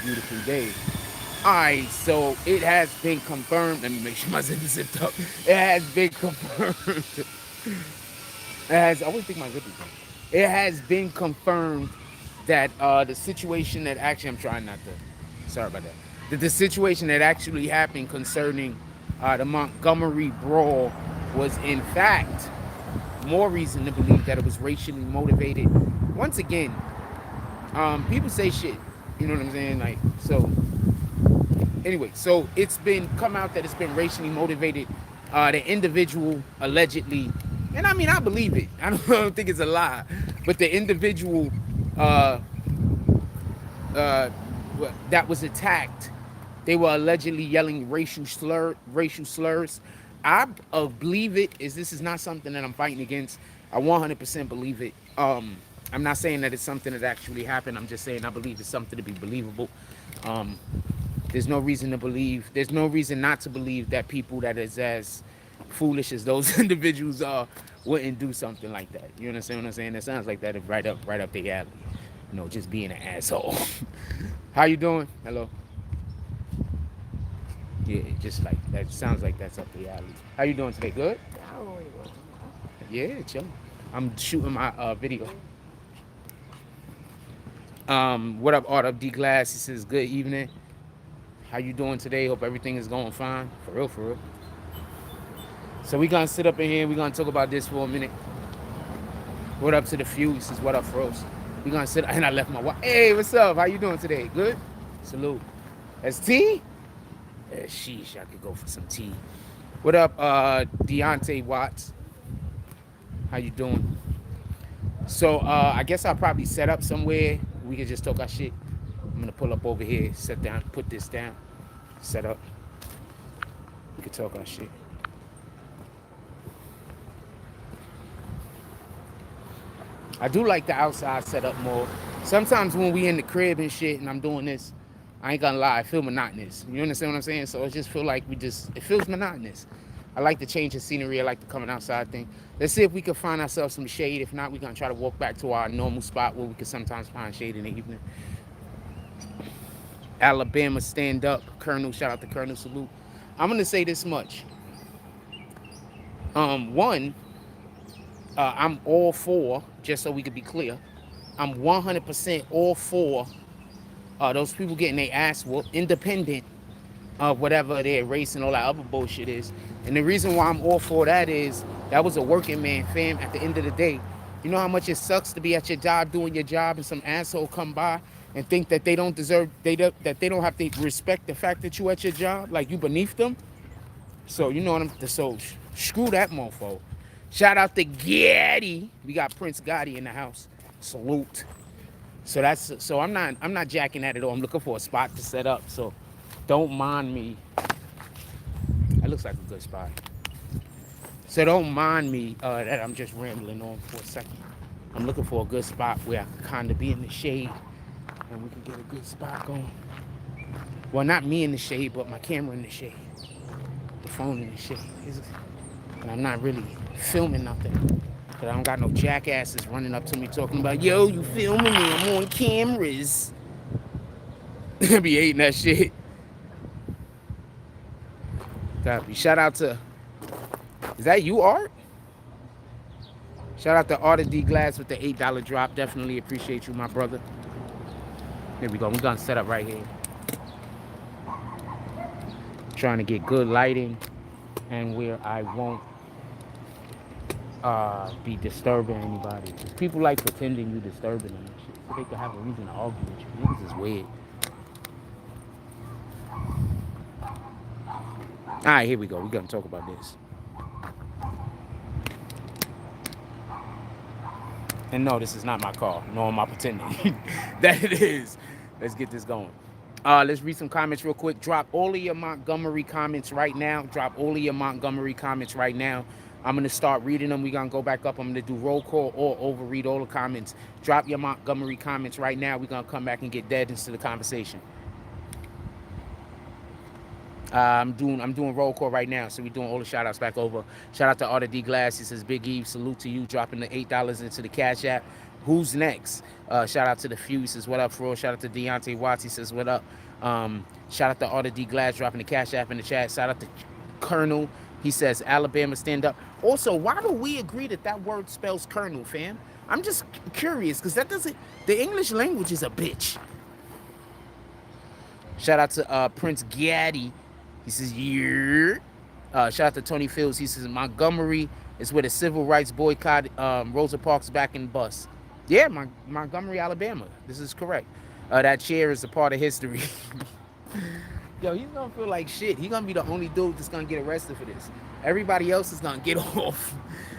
beautiful day. All right, so it has been confirmed. Let me make sure my zip is zipped up. It has been confirmed. It has. I always think my zip is on. It has been confirmed that the situation that actually I'm trying not to. Sorry about that. That the situation that actually happened concerning the Montgomery Brawl was in fact more reason to believe that it was racially motivated. Once again, people say shit. You know what I'm saying? Like so. Anyway, so it's been come out that it's been racially motivated. The individual allegedly, and I mean I believe it. I don't think it's a lie, but the individual uh, uh, that was attacked, they were allegedly yelling racial slurs. I believe it. This is not something that I'm fighting against. I 100% believe it. I'm not saying that it's something that actually happened. I'm just saying I believe it's something to be believable. Um, there's no reason to believe. There's no reason not to believe that people that is as foolish as those individuals are wouldn't do something like that. You understand what I'm saying? It sounds like that is right up their alley. You know, just being an asshole. How you doing? Hello. Yeah, just like that sounds like that's up the alley. How you doing today? Good? Yeah, chill. I'm shooting my video. What up, Art of D Glass? He says, good evening. How you doing today? Hope everything is going fine. For real, for real. So we gonna sit up in here. We gonna talk about this for a minute. What up to the few? He says, what up, Froze? We gonna sit, and I left my wife. Hey, what's up? How you doing today? Good? Salute. That's tea? Yeah, sheesh, I could go for some tea. What up, Deontay Watts? How you doing? So I guess I'll probably set up somewhere. We can just talk our shit. I'm gonna pull up over here, sit down, put this down, set up. We can talk our shit. I do like the outside setup more. Sometimes when we in the crib and shit and I'm doing this, I ain't gonna lie, I feel monotonous. You understand what I'm saying? So it just feel like it feels monotonous. I like to change the scenery. I like the coming outside thing. Let's see if we can find ourselves some shade. If not, we're gonna try to walk back to our normal spot where we can sometimes find shade in the evening. Alabama stand up. Colonel, shout out to Colonel, salute. I'm gonna say this much. One, I'm all for, just so we could be clear, I'm 100% all for those people getting their ass whooped, independent of whatever their race and all that other bullshit is. And the reason why I'm all for that is that was a working man, fam. At the end of the day, you know how much it sucks to be at your job doing your job and some asshole come by and think that they don't deserve, that they don't have to respect the fact that you at your job, like you beneath them. So you know what I'm. So screw that mofo. Shout out to Gotti. We got Prince Gotti in the house. Salute. So I'm not jacking at it all. I'm looking for a spot to set up. So don't mind me. That looks like a good spot. So don't mind me that I'm just rambling on for a second. I'm looking for a good spot where I can kind of be in the shade and we can get a good spot going. Well, not me in the shade, but my camera in the shade. The phone in the shade. And I'm not really filming nothing. Because I don't got no jackasses running up to me talking about, yo, you filming me, I'm on cameras. I be hating that shit. Copy. Shout out to, is that you, Art? Shout out to Art of D Glass with the $8 drop. Definitely appreciate you, my brother. Here we go. We're going to set up right here. Trying to get good lighting and where I won't be disturbing anybody. People like pretending you disturbing them and shit, so they can have a reason to argue with you. Niggas is weird. Alright, here we go. We're gonna talk about this. And no, this is not my car. No, am I pretending that it is. Let's get this going. Let's read some comments real quick. Drop all of your Montgomery comments right now. Drop all of your Montgomery comments right now. I'm going to start reading them. We're going to go back up. I'm going to do roll call or overread all the comments. Drop your Montgomery comments right now. We're going to come back and get dead into the conversation. I'm doing roll call right now, so we're doing all the shout outs back over. Shout out to Art of D Glass. He says, Big Eve, salute to you, dropping the $8 into the Cash App. Who's next? Shout out to the Few. He says, what up, Fro? Shout out to Deontay Watts. He says, what up? Shout out to Arthur D. Glass dropping the Cash App in the chat. Shout out to Colonel. He says, Alabama stand up. Also, why do we agree that that word spells Colonel, fam? I'm just curious because that doesn't. The English language is a bitch. Shout out to Prince Gaddy. He says, yeah. Shout out to Tony Fields. He says, Montgomery is where the civil rights boycott Rosa Parks back in the bus. Yeah, Montgomery, Alabama. This is correct. That chair is a part of history. Yo, he's gonna feel like shit. He's gonna be the only dude that's gonna get arrested for this. Everybody else is gonna get off.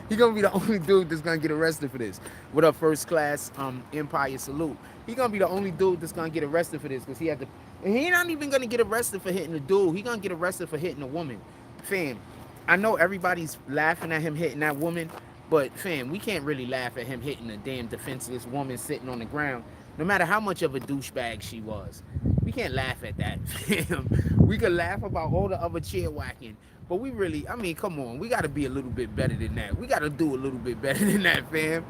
He's gonna be the only dude that's gonna get arrested for this. What up, first class Empire salute. He's gonna be the only dude that's gonna get arrested for this because he had to. And he not even gonna get arrested for hitting a dude. He gonna get arrested for hitting a woman. Fam, I know everybody's laughing at him hitting that woman, but fam, we can't really laugh at him hitting a damn defenseless woman sitting on the ground, no matter how much of a douchebag she was. We can't laugh at that, fam. We could laugh about all the other chair whacking, but we really, I mean, come on, we gotta be a little bit better than that. We gotta do a little bit better than that, fam.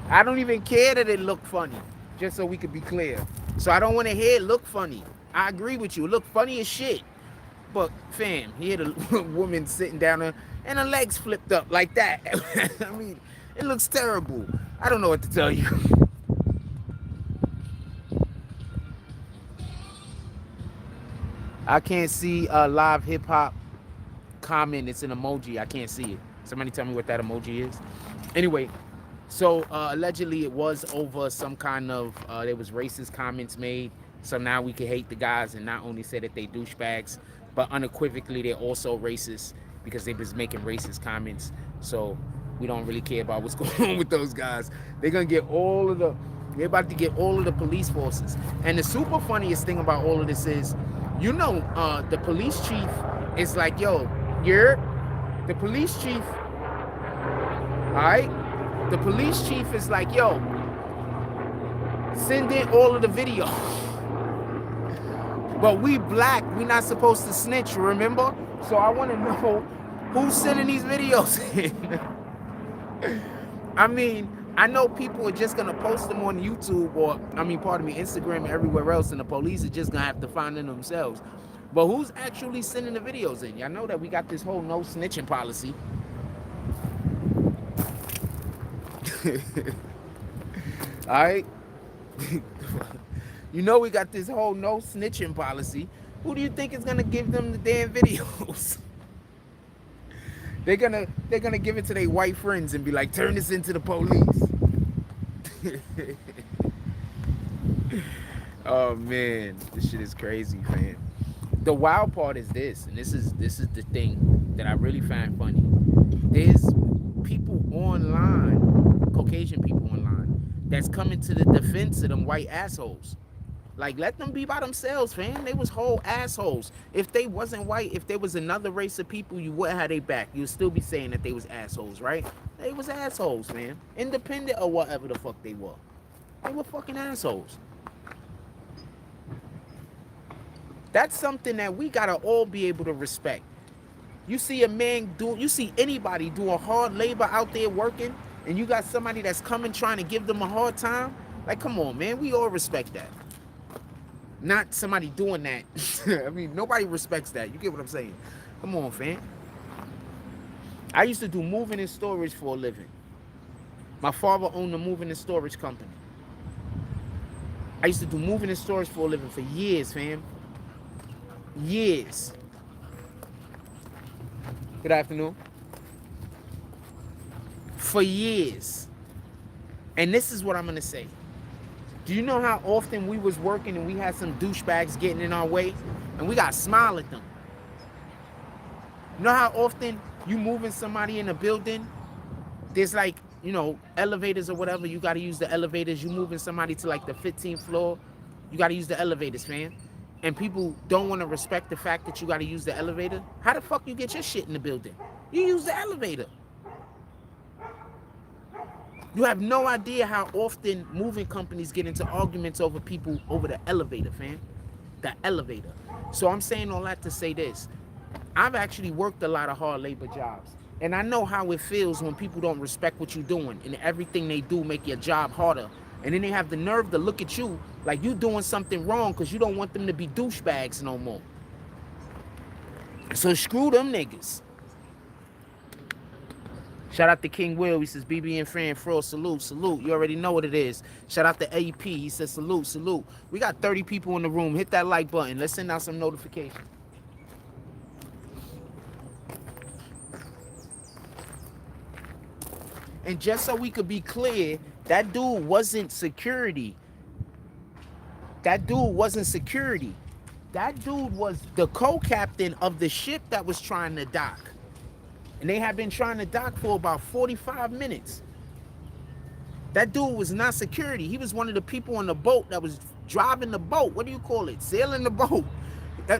I don't even care that it looked funny, just so we could be clear. So I don't want to hear it look funny. I agree with you. It looked funny as shit. But, fam, he had a woman sitting down there and her legs flipped up like that. I mean, it looks terrible. I don't know what to tell you. I can't see a live hip-hop comment. It's an emoji. I can't see it. Somebody tell me what that emoji is. Anyway, so allegedly it was over some kind of, there was racist comments made. So now we can hate the guys and not only say that they douchebags, but unequivocally they're also racist because they was making racist comments. So we don't really care about what's going on with those guys. They're about to get all of the police forces. And the super funniest thing about all of this is, you know, the police chief is like, yo, the police chief, all right? The police chief is like, yo, send in all of the video. But we black, we not supposed to snitch, remember? So I want to know who's sending these videos in. I mean, I know people are just going to post them on YouTube or, Instagram and everywhere else, and the police are just going to have to find them themselves. But who's actually sending the videos in? Y'all know that we got this whole no snitching policy. All right? You know we got this whole no snitching policy. Who do you think is gonna give them the damn videos? They're gonna give it to their white friends and be like, turn this into the police. Oh man, this shit is crazy, man. The wild part is this, and this is the thing that I really find funny. There's people online, Caucasian people online, that's coming to the defense of them white assholes. Like, let them be by themselves, fam. They was whole assholes. If they wasn't white, if there was another race of people, you wouldn't have their back. You'd still be saying that they was assholes, right? They was assholes, man. Independent of whatever the fuck they were. They were fucking assholes. That's something that we gotta all be able to respect. You see a man you see anybody doing hard labor out there working, and you got somebody that's coming trying to give them a hard time. Like, come on, man. We all respect that. Not somebody doing that. I mean, nobody respects that. You get what I'm saying? Come on, fam. I used to do moving and storage for a living. My father owned a moving and storage company. I used to do moving and storage for a living for years, fam. Years. Good afternoon. For years. And this is what I'm going to say. Do you know how often we was working and we had some douchebags getting in our way and we got to smile at them? You know how often you moving somebody in a building, there's like, you know, elevators or whatever, you got to use the elevators. You moving somebody to like the 15th floor, you got to use the elevators, fam. And people don't want to respect the fact that you got to use the elevator. How the fuck you get your shit in the building? You use the elevator. You have no idea how often moving companies get into arguments over people over the elevator, fam. The elevator. So I'm saying all that to say this. I've actually worked a lot of hard labor jobs. And I know how it feels when people don't respect what you're doing and everything they do make your job harder. And then they have the nerve to look at you like you doing something wrong because you don't want them to be douchebags no more. So screw them niggas. Shout out to King Will. He says, BBN fan, Fro, salute, salute. You already know what it is. Shout out to AP. He says, salute, salute. We got 30 people in the room. Hit that like button. Let's send out some notifications. And just so we could be clear, that dude wasn't security. That dude wasn't security. That dude was the co-captain of the ship that was trying to dock. And they had been trying to dock for about 45 minutes. That dude was not security. He was one of the people on the boat that was driving the boat. What do you call it? Sailing the boat.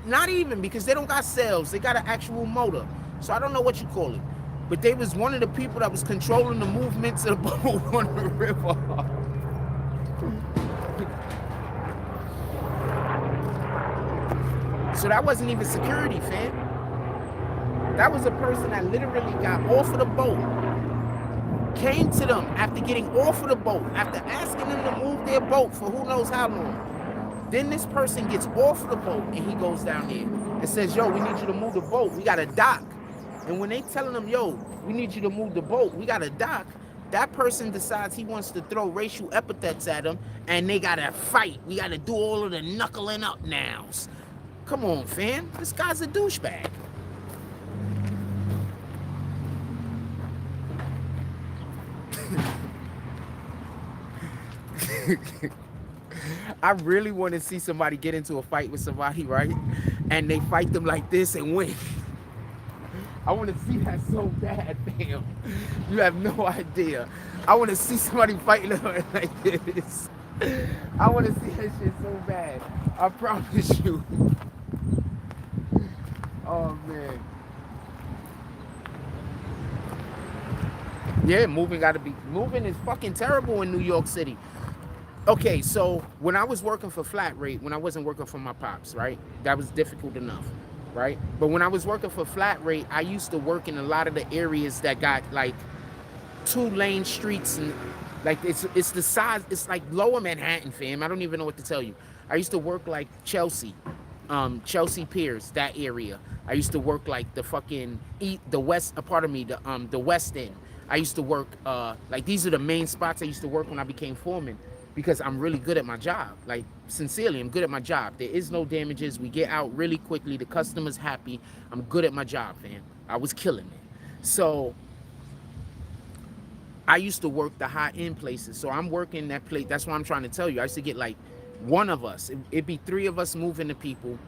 Not even, because they don't got sails. They got an actual motor. So I don't know what you call it. But they was one of the people that was controlling the movements of the boat on the river. So that wasn't even security, fam. That was a person that literally got off of the boat, came to them after getting off of the boat, after asking them to move their boat for who knows how long. Then this person gets off the boat and he goes down there and says, yo, we need you to move the boat. We got a dock. And when they telling them, yo, we need you to move the boat, we got a dock, that person decides he wants to throw racial epithets at them and they got to fight. We got to do all of the knuckling up nows. Come on, fam. This guy's a douchebag. I really want to see somebody get into a fight with somebody, right? And they fight them like this and win. I want to see that so bad, fam. You have no idea. I want to see somebody fighting them like this. I want to see that shit so bad. I promise you. Oh, man. Yeah, moving is fucking terrible in New York City. Okay, so when I was working for flat rate, when I wasn't working for my pops, right? That was difficult enough, right? But when I was working for flat rate, I used to work in a lot of the areas that got like 2-lane streets and like it's the size, it's like lower Manhattan, fam. I don't even know what to tell you. I used to work like Chelsea Piers, that area. I used to work like the fucking the West End. I used to work like these are the main spots I used to work when I became foreman. Because I'm really good at my job. Like, sincerely, I'm good at my job. There is no damages. We get out really quickly. The customer's happy. I'm good at my job, man. I was killing it. So, I used to work the high-end places. So, I'm working that place. That's what I'm trying to tell you. I used to get, like, one of us. It'd be 3 of us moving the people,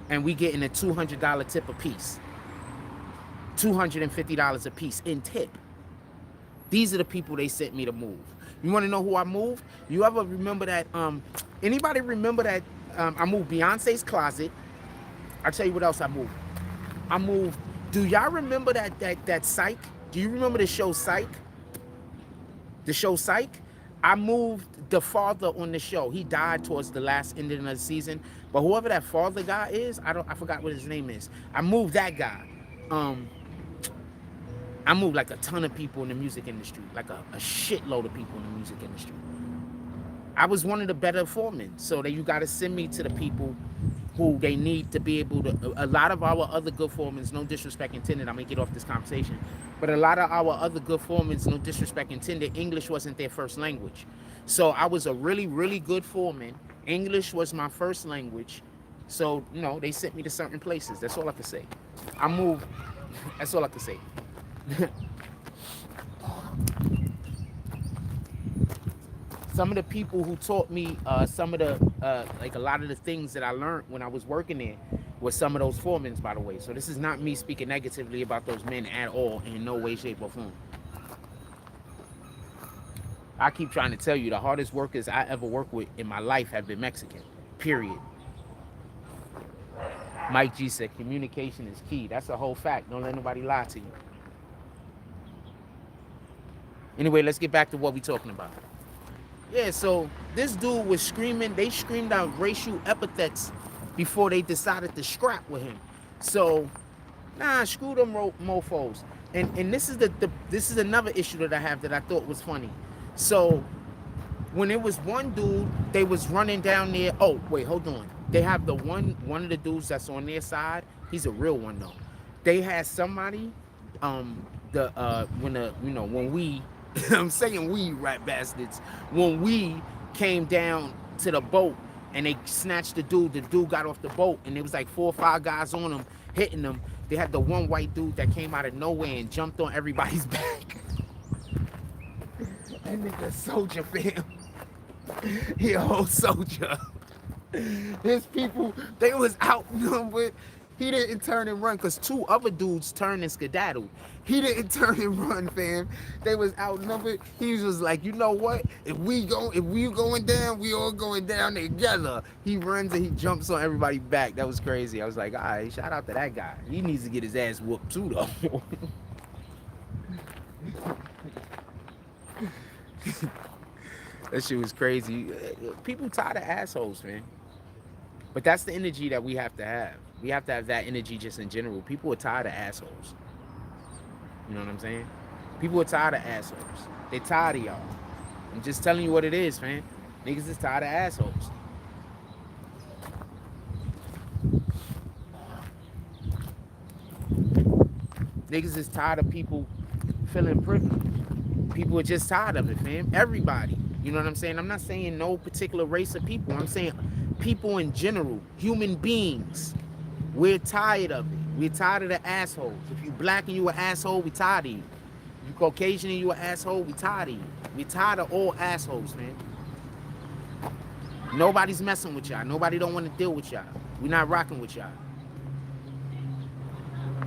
and we getting a $200 tip a piece. $250 a piece in tip. These are the people they sent me to move. You want to know who I moved? You ever remember that? Anybody remember that I moved Beyonce's closet? I'll tell you what else I moved. I moved. Do y'all remember that Psych? Do you remember the show Psych? The show Psych? I moved the father on the show. He died towards the last ending of the season. But whoever that father guy is, I forgot what his name is. I moved that guy. I moved like a ton of people in the music industry, like a shitload of people in the music industry. I was one of the better foremen, so that you got to send me to the people who they need to be able to. A lot of our other good foremen, no disrespect intended, I'm gonna get off this conversation, but a lot of our other good foremen, no disrespect intended, English wasn't their first language. So I was a really, really good foreman. English was my first language. So, you know, they sent me to certain places. That's all I can say. I moved. That's all I can say. Some of the people who taught me some of the like a lot of the things that I learned when I was working there were some of those foremen, by the way. So this is not me speaking negatively about those men at all, in no way, shape, or form. I keep trying to tell you, the hardest workers I ever worked with in my life have been Mexican, period. Mike G said communication is key. That's a whole fact. Don't let nobody lie to you. Anyway, let's get back to what we're talking about. Yeah, so this dude was screaming. They screamed out racial epithets before they decided to scrap with him. So, nah, screw them mofos. and this is this is another issue that I have that I thought was funny. So when it was one dude, they was running down there. Oh wait, hold on. They have the one of the dudes that's on their side. He's a real one though. They had somebody, when the when we, I'm saying we rat bastards, when we came down to the boat and they snatched the dude got off the boat and there was like 4 or 5 guys on him hitting them. They had the one white dude that came out of nowhere and jumped on everybody's back. That nigga soldier, fam. He a whole soldier. His people, they was outnumbered. He didn't turn and run because 2 other dudes turned and skedaddled. He didn't turn and run, fam. They was outnumbered. He was just like, you know what? If we going down, we all going down together. He runs and he jumps on everybody back. That was crazy. I was like, all right, shout out to that guy. He needs to get his ass whooped too, though. That shit was crazy. People tired of assholes, man. But that's the energy that we have to have. We have to have that energy just in general. People are tired of assholes. You know what I'm saying? People are tired of assholes. They tired of y'all. I'm just telling you what it is, man. Niggas is tired of assholes. Niggas is tired of people feeling privileged. People are just tired of it, fam. Everybody. You know what I'm saying? I'm not saying no particular race of people. I'm saying people in general, human beings. We're tired of it. We're tired of the assholes. If you black and you an asshole, we tired of you. If you Caucasian and you an asshole, we tired of you. We tired of all assholes, man. Nobody's messing with y'all. Nobody don't want to deal with y'all. We're not rocking with y'all.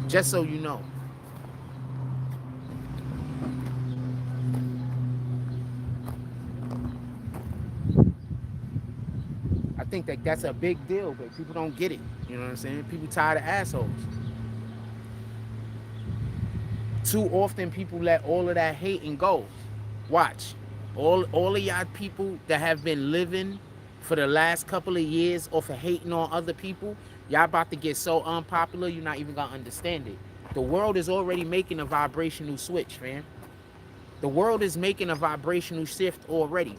Just so you know. I think that that's a big deal, but people don't get it. You know what I'm saying? People tired of assholes. Too often people let all of that hate and go. Watch. All of y'all people that have been living for the last couple of years off of hating on other people, y'all about to get so unpopular, you're not even gonna understand it. The world is already making a vibrational switch, man. The world is making a vibrational shift already.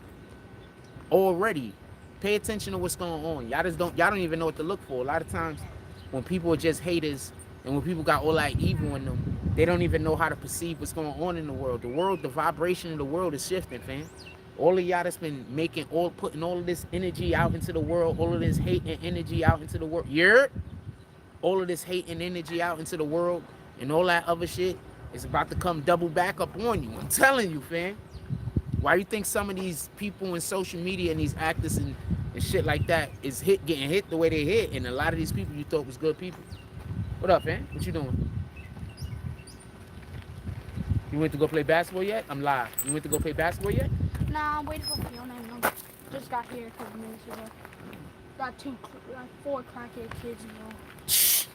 Already. Pay attention to what's going on. Y'all don't even know what to look for. A lot of times when people are just haters and when people got all that evil in them, they don't even know how to perceive what's going on in the world. The vibration of the world is shifting, fam. All of y'all that's been putting all of this energy out into the world, all of this hate and energy out into the world. All of this hate and energy out into the world and all that other shit is about to come double back up on you. I'm telling you, fam. Why you think some of these people in social media and these actors and shit like that is getting hit the way they hit, and a lot of these people you thought was good people? What up, man? What you doing? You went to go play basketball yet? I'm live. You went to go play basketball yet? Nah, I'm waiting for Fiona. Just got here a couple minutes ago. Got 4 crackhead kids, Shh.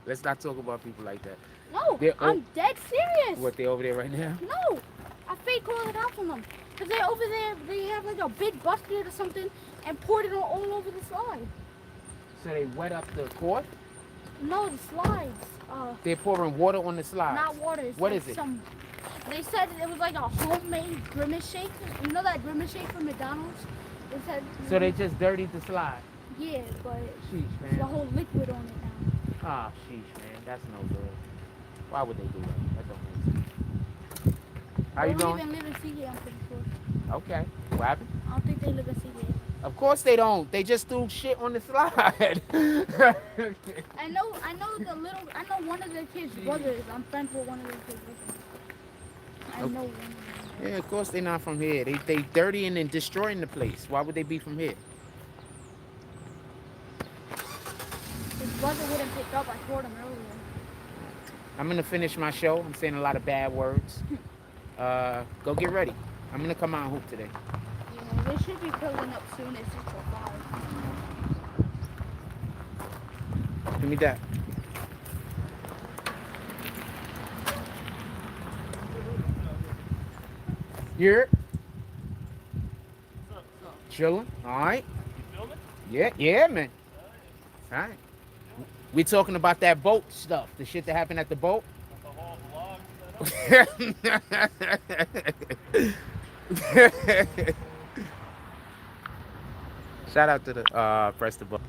Let's not talk about people like that. No, I'm dead serious. What, they over there right now? No, I fake called it out from them. Because they're over there, they have like a big bucket or something and poured it all over the slide. So they wet up the court? No, the slides. They're pouring water on the slides? Not water. What is it? They said it was like a homemade grimace shake. You know that grimace shake from McDonald's? They said, so they just dirtied the slide? Yeah, but sheesh, man. There's a whole liquid on it now. Ah, sheesh, man. That's no good. Why would they do that? That don't make sense. How you doing? They don't even live in Seagate, I'm pretty sure. Okay. What happened? I don't think they live in Seagate. Of course they don't. They just threw shit on the slide. I know one of the kids' brothers. I'm friends with one of their kids' brothers. I know one of them. Yeah, of course they're not from here. They dirtying and destroying the place. Why would they be from here? His brother wouldn't pick up. I told him earlier. I'm gonna finish my show. I'm saying a lot of bad words. Go get ready. I'm gonna come out and hoop today. Yeah, they should be pulling up soon. It's just till 5. Give me that. You're chilling. All right. You filming? Yeah, man. All right. We talking about that boat stuff, the shit that happened at the boat. Got the whole vlog set Shout out to the press the button.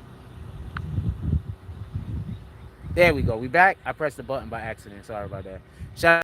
There we go. We back. I pressed the button by accident. Sorry about that. Shout